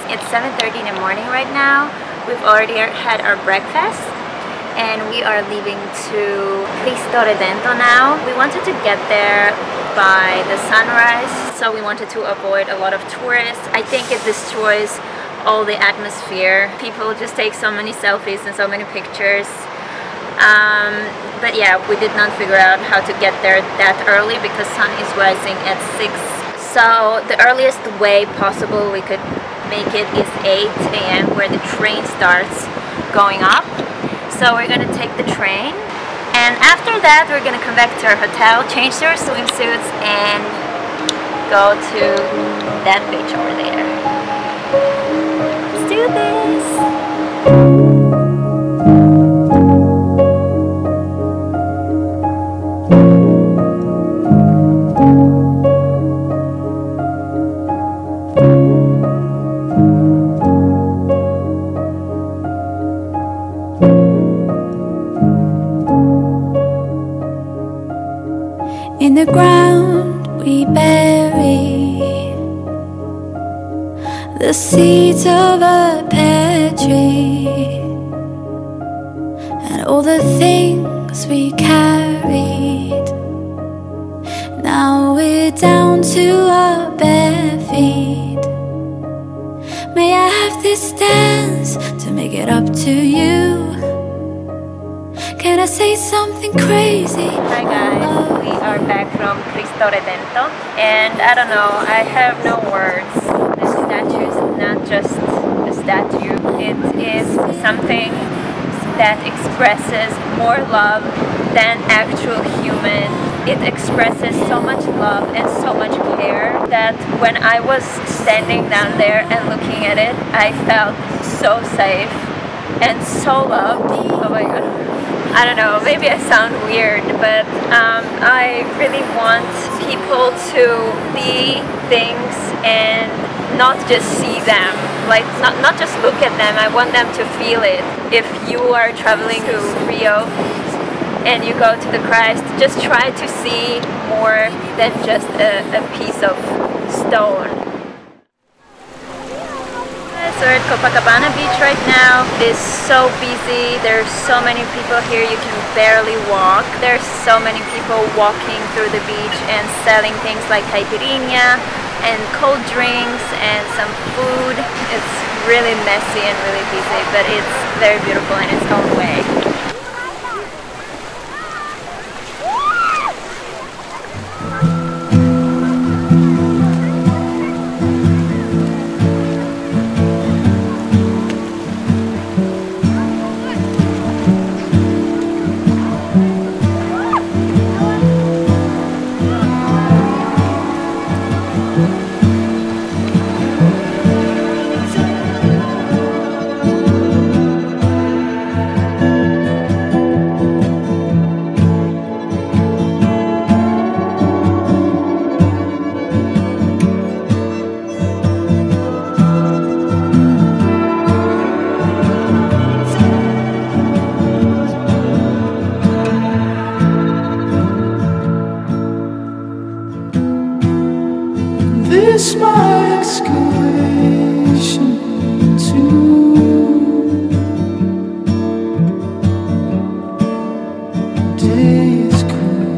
It's 7:30 in the morning right now. We've already had our breakfast and we are leaving to Cristo Redentor now. We wanted to get there by the sunrise, so we wanted to avoid a lot of tourists. I think it destroys all the atmosphere. People just take so many selfies and so many pictures. But yeah, we did not figure out how to get there that early because sun is rising at 6. So the earliest way possible we could make it is 8 a.m. where the train starts going up. So we're gonna take the train, and after that we're gonna come back to our hotel, change to our swimsuits and go to that beach over there. Let's do this! In the ground we bury the seeds of a pear tree, and all the things we carried. Now we're down to our bare feet. May I have this dance to make it up to you? Can I say something crazy? Hi guys, we are back from Cristo Redentor, and I don't know, I have no words. This statue is not just a statue, it is something that expresses more love than actual human. It expresses so much love and so much care that when I was standing down there and looking at it, I felt so safe and so loved. Oh my god. I don't know, maybe I sound weird, but I really want people to see things and not just see them, like not just look at them. I want them to feel it. If you are traveling to Rio and you go to the Christ, just try to see more than just a piece of stone. So we're at Copacabana beach right now. It is so busy. There's so many people here you can barely walk. There's so many people walking through the beach and selling things like caipirinha and cold drinks and some food. It's really messy and really busy, but it's very beautiful in its own way. This my excavation to day is cool.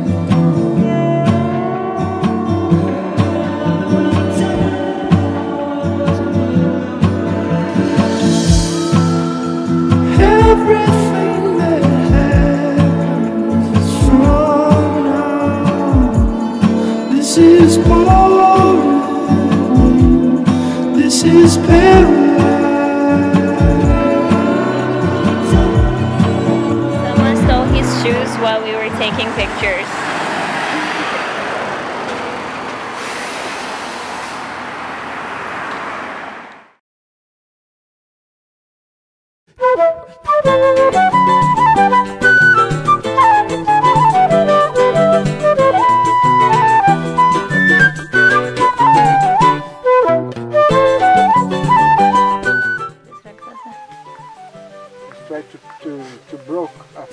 Everything that happens is from now. This is boring. This is paradise. Someone stole his shoes while we were taking pictures.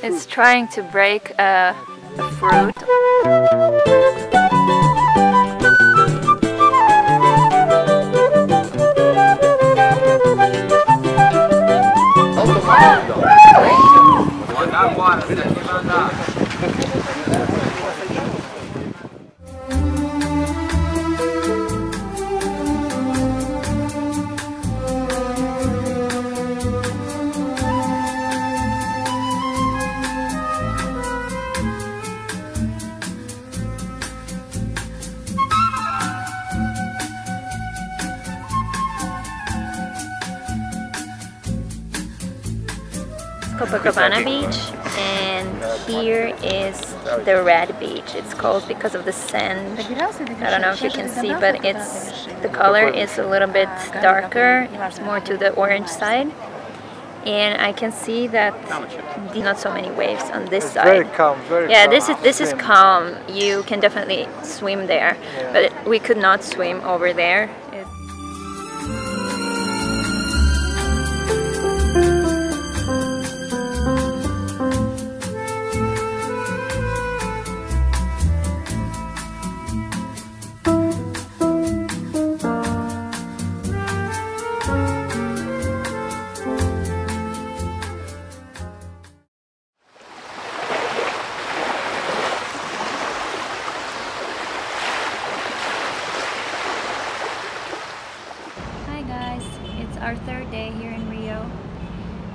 It's trying to break a fruit. Copacabana beach, and here is the red beach. It's called because of the sand. I don't know if you can see, but the color is a little bit darker. It's more to the orange side. And I can see that not so many waves on this side. Very calm, very yeah, calm. this is calm. You can definitely swim there, but we could not swim over there. Our third day here in Rio.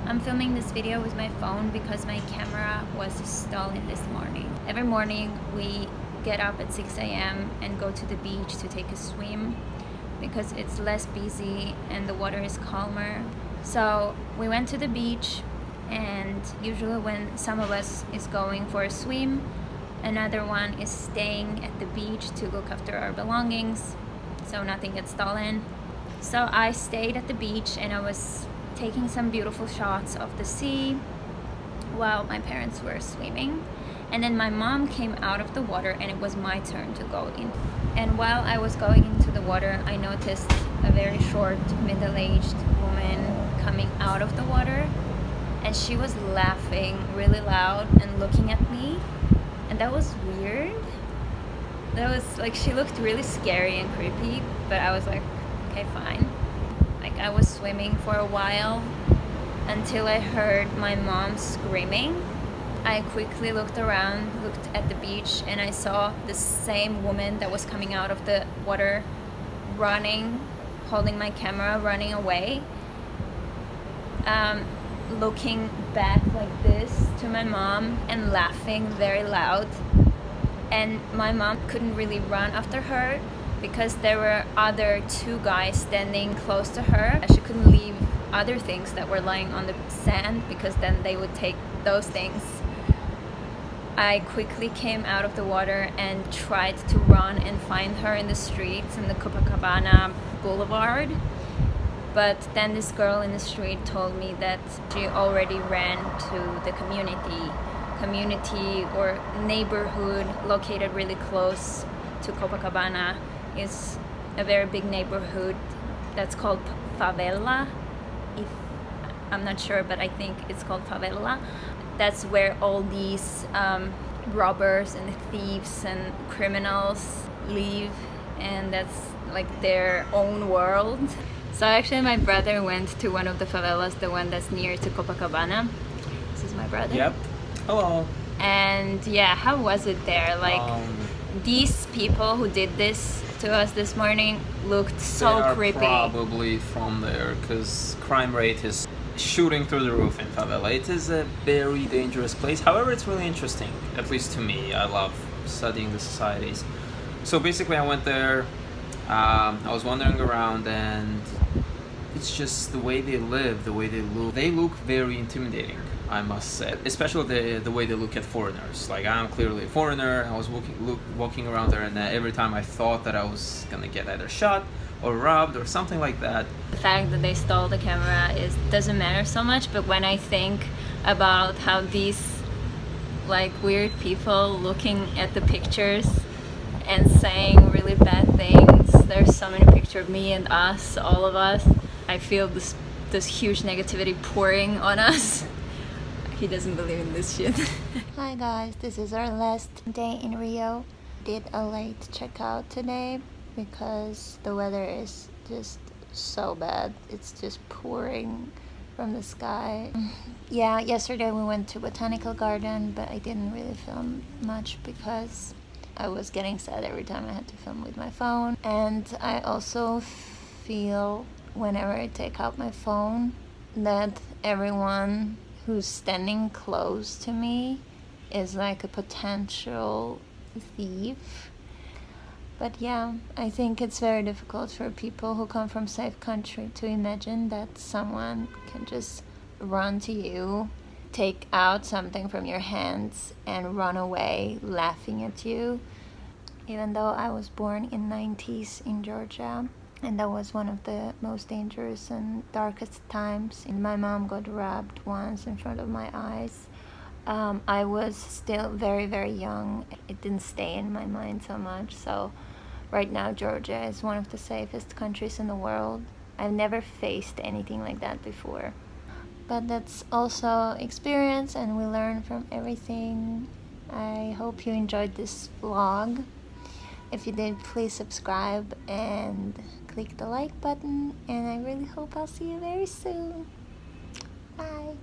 I'm filming this video with my phone because my camera was stolen this morning. Every morning we get up at 6 a.m. and go to the beach to take a swim because it's less busy and the water is calmer. So we went to the beach, and usually when some of us is going for a swim, another one is staying at the beach to look after our belongings so nothing gets stolen. So I stayed at the beach and I was taking some beautiful shots of the sea while my parents were swimming. And then my mom came out of the water and it was my turn to go in. And while I was going into the water, I noticed a very short, middle-aged woman coming out of the water. And she was laughing really loud and looking at me. And that was weird. That was like, she looked really scary and creepy, but I was like, okay, fine. Like, I was swimming for a while until I heard my mom screaming. I quickly looked around, looked at the beach, and I saw the same woman that was coming out of the water running, holding my camera, running away, looking back like this to my mom and laughing very loud. And my mom couldn't really run after her because there were other two guys standing close to her. She couldn't leave other things that were lying on the sand because then they would take those things. I quickly came out of the water and tried to run and find her in the streets in the Copacabana Boulevard. But then this girl in the street told me that she already ran to the community or neighborhood located really close to Copacabana. Is a very big neighborhood that's called favela. I'm not sure, but I think it's called favela. That's where all these robbers and thieves and criminals live, and that's like their own world. So actually my brother went to one of the favelas, the one that's near to Copacabana. This is my brother. Yep. Hello. And yeah, how was it there? Like, these people who did this to us this morning looked so creepy. They are probably from there, because crime rate is shooting through the roof in favela. It is a very dangerous place. However, it's really interesting, at least to me. I love studying the societies. So basically I went there, I was wandering around, and it's just the way they live, the way they look. They look very intimidating, I must say, especially the way they look at foreigners. Like, I'm clearly a foreigner. I was walking around there, and every time I thought that I was gonna get either shot or robbed or something like that. The fact that they stole the camera doesn't matter so much, but when I think about how these like weird people looking at the pictures and saying really bad things, there's so many pictures of me and us, all of us, I feel this huge negativity pouring on us. He doesn't believe in this shit. Hi guys, this is our last day in Rio. Did a late checkout today because the weather is just so bad. It's just pouring from the sky. Yeah, yesterday we went to botanical garden, but I didn't really film much because I was getting sad every time I had to film with my phone. And I also feel whenever I take out my phone that everyone who's standing close to me is like a potential thief. But yeah, I think it's very difficult for people who come from safe country to imagine that someone can just run to you take out something from your hands and run away laughing at you. Even though I was born in 90s in Georgia, and that was one of the most dangerous and darkest times. And my mom got robbed once in front of my eyes. I was still very, very young. It didn't stay in my mind so much. So right now Georgia is one of the safest countries in the world. I've never faced anything like that before. But that's also experience, and we learn from everything. I hope you enjoyed this vlog. If you did, please subscribe and click the like button, and I really hope I'll see you very soon. Bye.